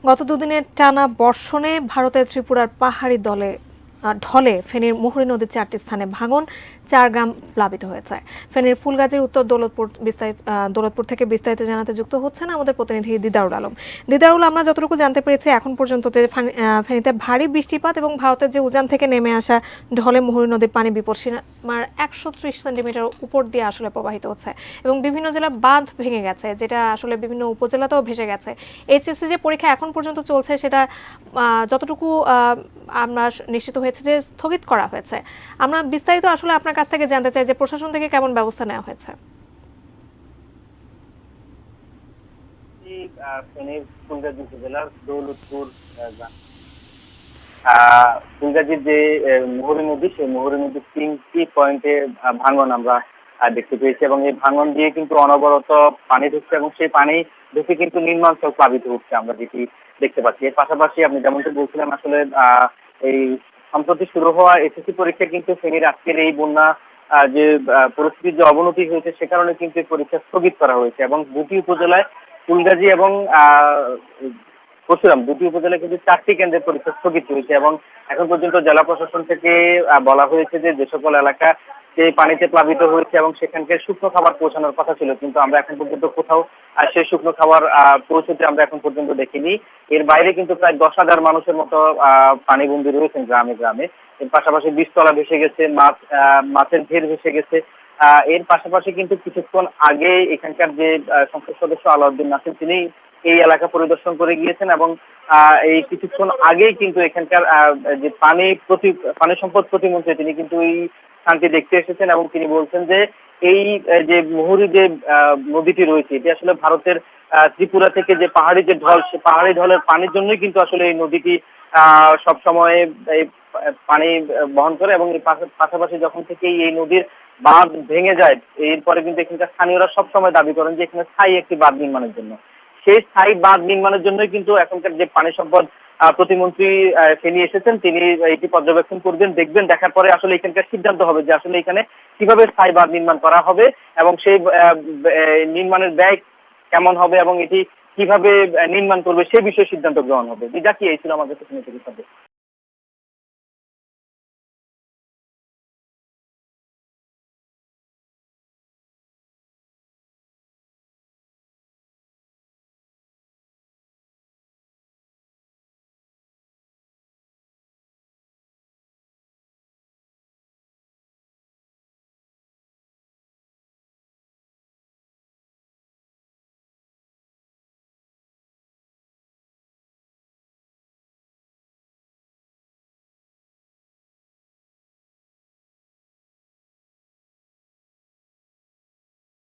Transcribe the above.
গত দুদিনের টানা বর্ষণে ভারতের ত্রিপুরার পাহাড়ি ঢলে ফেনীর মুহুরী নদীর 4টি স্থানে ভাঙন, 4 গ্রাম প্লাবিত হয়েছে। ফেনীর ফুলগাজীর উত্তর দৌলতপুর থেকে বিস্তারিত জানাতে যুক্ত হচ্ছেন আমাদের প্রতিনিধি দিদারুল আলম। দিদারুল, আমরা যতটুকু জানতে পেরেছি এখন পর্যন্ত যে ফেনীতে ভারী বৃষ্টিপাত এবং ভারতের যে উজান থেকে নেমে আসা ঢলে মুহুরী নদীর পানি বিপদসীমার 130 সেন্টিমিটার উপর দিয়ে আসলে প্রবাহিত হচ্ছে এবং বিভিন্ন জেলার বাঁধ ভেঙে গেছে, যেটা আসলে বিভিন্ন উপজেলাতেও ভেসে গেছে। এইচএসসি যে পরীক্ষা এখন পর্যন্ত চলছে সেটা যতটুকু আমরা নিশ্চিত হয়েছে যে স্থগিত করা হয়েছে। আমরা বিস্তারিত আসলে আপনার কাছ থেকে জানতে চাই যে প্রশাসন থেকে কেমন ব্যবস্থা নেওয়া হয়েছে। ফেনীর ফুলগাজী উপজেলার দৌলতপুর ফুলগাজীর যে মুহুরী নদী, সেই মুহুরী নদীর 3টি পয়েন্টে ভাঙন আমরা দেখতে পেয়েছি এবং এই ভাঙন দিয়ে কিন্তু অনবরত পানি ঢুকছে এবং সেই পানি ঢুকে কিন্তু নিম্নাঞ্চল প্লাবিত হচ্ছে আমরা যেটি দেখতে পাচ্ছি। এর পাশাপাশি আপনি যেমনটা বলছিলেন, আসলে এই সম্প্রতি শুরু হওয়া এসএসসি পরীক্ষা কিন্তু ফেনীর আজকের এই বন্যা যে পরিস্থিতির যে অবনতি হয়েছে সে কারণে কিন্তু এই পরীক্ষা স্থগিত করা হয়েছে এবং দুটি উপজেলায় ফুলগাজী এবং পরশুরাম দুটি উপজেলায় কিন্তু 4টি কেন্দ্রের পরীক্ষা স্থগিত হয়েছে এবং এখন পর্যন্ত জেলা প্রশাসন থেকে বলা হয়েছে যে সকল এলাকা সেই পানিতে প্লাবিত হয়েছে এবং সেখানকার শুকনো খাবার পৌঁছানোর কথা ছিল, কিন্তু আমরা এখন পর্যন্ত কোথাও সেই শুকনো খাবার পৌঁছতে আমরা এখন পর্যন্ত দেখিনি। এর বাইরে কিন্তু প্রায় 10,000 মানুষের মতো পানিবন্দী রয়েছেন গ্রামে গ্রামে। এর পাশাপাশি বীজতলা ভেসে গেছে, মাছের ঢের ভেসে গেছে। এর পাশাপাশি কিন্তু কিছুক্ষণ আগে এখানকার যে সংসদ সদস্য আলাউদ্দিন নাসির, তিনি এই এলাকা পরিদর্শন করে গিয়েছেন এবং এই কিছুক্ষণ আগেই কিন্তু এখানকার যে পানি সম্পদ প্রতিমন্ত্রী, তিনি কিন্তু এই স্থানটি দেখতে এসেছেন এবং তিনি বলছেন যে এই যে মুহুরী যে নদীটি রয়েছে এটি আসলে ভারতের ত্রিপুরা থেকে যে পাহাড়ি যে ঢল, সে পাহাড়ি ঢলের পানির জন্যই কিন্তু আসলে এই নদীটি সব সময় এই পানি বহন করে এবং এর পাশাপাশি যখন থেকে এই নদীর বাঁধ ভেঙে যায় এরপরে কিন্তু এখানকার স্থানীয়রা সবসময় দাবি করেন যে এখানে স্থায়ী একটি বাঁধ নির্মাণের জন্য। সেই স্থায়ী বাঁধ নির্মাণের জন্যই কিন্তু এখনকার যে পানি সম্পদ প্রতিমন্ত্রী ফেনী এসেছেন, তিনি এটি পর্যবেক্ষণ করবেন, দেখবেন, দেখার পরে আসলে এখানকার সিদ্ধান্ত হবে যে আসলে এখানে কিভাবে স্থায়ী বাঁধ নির্মাণ করা হবে এবং সেই নির্মাণের ব্যয় কেমন হবে এবং এটি কিভাবে নির্মাণ করবে সে বিষয়ে সিদ্ধান্ত গ্রহণ হবে। এটা কি এই ছিল আমাদের প্রতিনিধি।